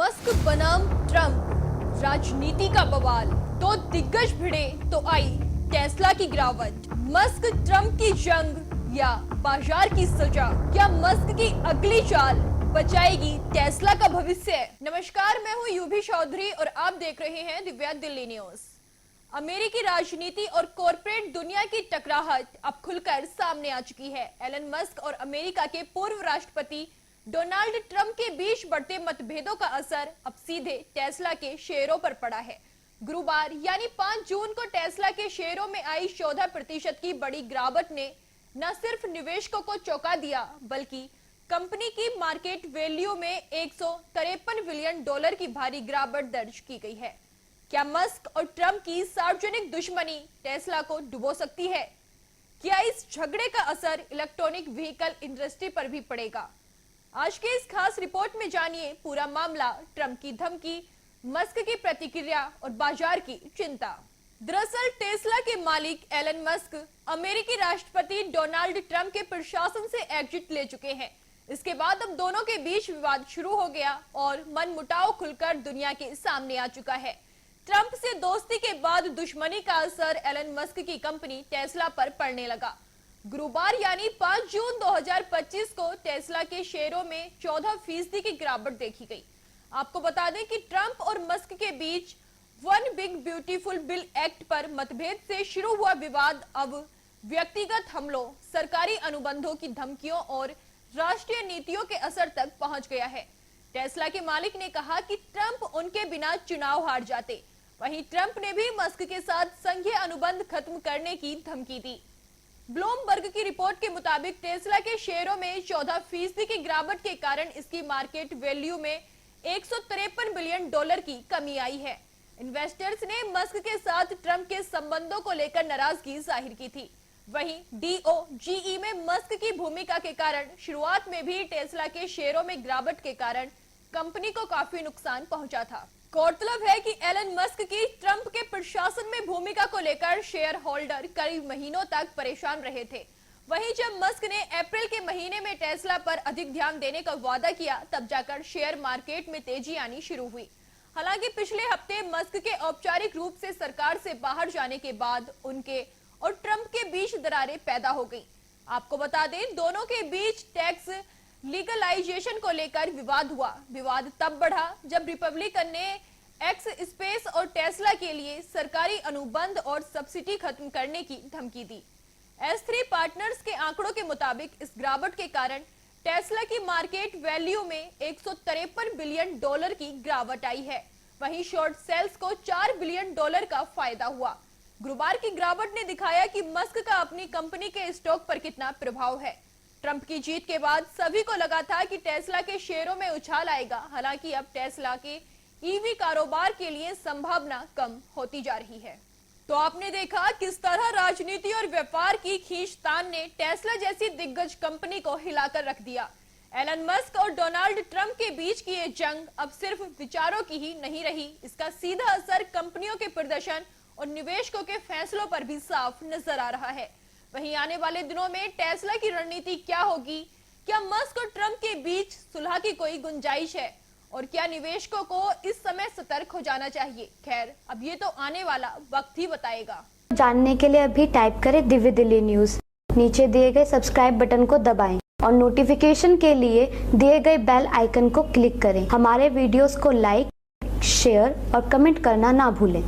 Musk बनाम Trump, राजनीति का बवाल। दो दिग्गज भिड़े तो आई टेस्ला की गिरावट। मस्क ट्रंप की जंग या बाजार की सजा? क्या मस्क की अगली चाल बचाएगी टेस्ला का भविष्य? नमस्कार, मैं हूं यूभी चौधरी और आप देख रहे हैं दिव्या दिल्ली न्यूज। अमेरिकी राजनीति और कॉरपोरेट दुनिया की टकराहट अब खुलकर सामने आ चुकी है। एलन मस्क और अमेरिका के पूर्व राष्ट्रपति डोनाल्ड ट्रंप के बीच बढ़ते मतभेदों का असर अब सीधे टेस्ला के शेयरों पर पड़ा है। गुरुवार यानी 5 जून को टेस्ला के शेयरों में आई 14% की बड़ी गिरावट ने न सिर्फ निवेशकों को चौंका दिया, बल्कि कंपनी की मार्केट वैल्यू में $153 बिलियन की भारी गिरावट दर्ज की गई है। क्या मस्क और ट्रंप की सार्वजनिक दुश्मनी टेस्ला को डुबो सकती है? क्या इस झगड़े का असर इलेक्ट्रॉनिक व्हीकल इंडस्ट्री पर भी पड़ेगा? आज के इस खास रिपोर्ट में जानिए पूरा मामला, ट्रंप की धमकी, मस्क की प्रतिक्रिया और बाजार की चिंता। दरअसल टेस्ला के मालिक एलन मस्क अमेरिकी राष्ट्रपति डोनाल्ड ट्रंप के प्रशासन से एग्जिट ले चुके हैं। इसके बाद अब दोनों के बीच विवाद शुरू हो गया और मनमुटाव खुलकर दुनिया के सामने आ चुका है। ट्रंप से दोस्ती के बाद दुश्मनी का असर एलन मस्क की कंपनी टेस्ला पर पड़ने लगा। गुरुवार यानी 5 जून 2025 को टेस्ला के शेयरों में 14% की गिरावट देखी गई। आपको बता दें कि ट्रंप और मस्क के बीच one big beautiful bill act पर मतभेद से शुरू हुआ विवाद अब व्यक्तिगत हमलों, सरकारी अनुबंधों की धमकियों और राष्ट्रीय नीतियों के असर तक पहुंच गया है। टेस्ला के मालिक ने कहा कि ट्रंप उनके बिना चुनाव हार जाते। वहीं ट्रंप ने भी मस्क के साथ संघीय अनुबंध खत्म करने की धमकी दी। ब्लूमबर्ग की रिपोर्ट के मुताबिक टेस्ला के शेयरों में 14% की गिरावट के कारण इसकी मार्केट वैल्यू में $153 बिलियन की कमी आई है। इन्वेस्टर्स ने मस्क के साथ ट्रंप के संबंधों को लेकर नाराजगी जाहिर की थी। वहीं डीओजीई में मस्क की भूमिका के कारण शुरुआत में भी टेस्ला के शेयरों में गिरावट के कारण कंपनी को काफी नुकसान पहुंचा था। गौरतलब है कि एलन मस्क की ट्रंप के प्रशासन में भूमिका को लेकर शेयर होल्डर कई महीनों तक परेशान रहे थे। वहीं जब मस्क ने अप्रैल के महीने में टेस्ला पर अधिक ध्यान देने का वादा किया, तब जाकर शेयर मार्केट में तेजी आनी शुरू हुई। हालांकि पिछले हफ्ते मस्क के औपचारिक रूप से सरकार से बाहर जाने के बाद उनके और ट्रंप के बीच दरारें पैदा हो गई। आपको बता दें, दोनों के बीच टैक्स लीगलाइजेशन को लेकर विवाद हुआ। विवाद तब बढ़ा जब रिपब्लिकन ने एक्स स्पेस और टेस्ला के लिए सरकारी अनुबंध और सब्सिडी खत्म करने की धमकी दी। S3 पार्टनर्स के आंकड़ों के मुताबिक इस गिरावट के कारण टेस्ला की मार्केट वैल्यू में $153 बिलियन की गिरावट आई है। वहीं शॉर्ट सेल्स को $4 बिलियन का फायदा हुआ। गुरुवार की गिरावट ने दिखाया कि मस्क का अपनी कंपनी के स्टॉक पर कितना प्रभाव है। ट्रंप की जीत के बाद सभी को लगा था कि टेस्ला के शेयरों में उछाल आएगा। हालांकि अब टेस्ला के ईवी कारोबार के लिए संभावना कम होती जा रही है। तो आपने देखा किस तरह राजनीति और व्यापार की खींचतान ने टेस्ला जैसी दिग्गज कंपनी को हिलाकर रख दिया। एलन मस्क और डोनाल्ड ट्रंप के बीच की ये जंग अब सिर्फ विचारों की ही नहीं रही, इसका सीधा असर कंपनियों के प्रदर्शन और निवेशकों के फैसलों पर भी साफ नजर आ रहा है। वहीं आने वाले दिनों में टेस्ला की रणनीति क्या होगी? क्या मस्क और ट्रंप के बीच सुलह की कोई गुंजाइश है? और क्या निवेशकों को इस समय सतर्क हो जाना चाहिए? खैर, अब ये तो आने वाला वक्त ही बताएगा। जानने के लिए अभी टाइप करें दिव्य दिल्ली न्यूज। नीचे दिए गए सब्सक्राइब बटन को दबाएं और नोटिफिकेशन के लिए दिए गए बेल आइकन को क्लिक करें। हमारे वीडियोस को लाइक, शेयर और कमेंट करना ना भूलें।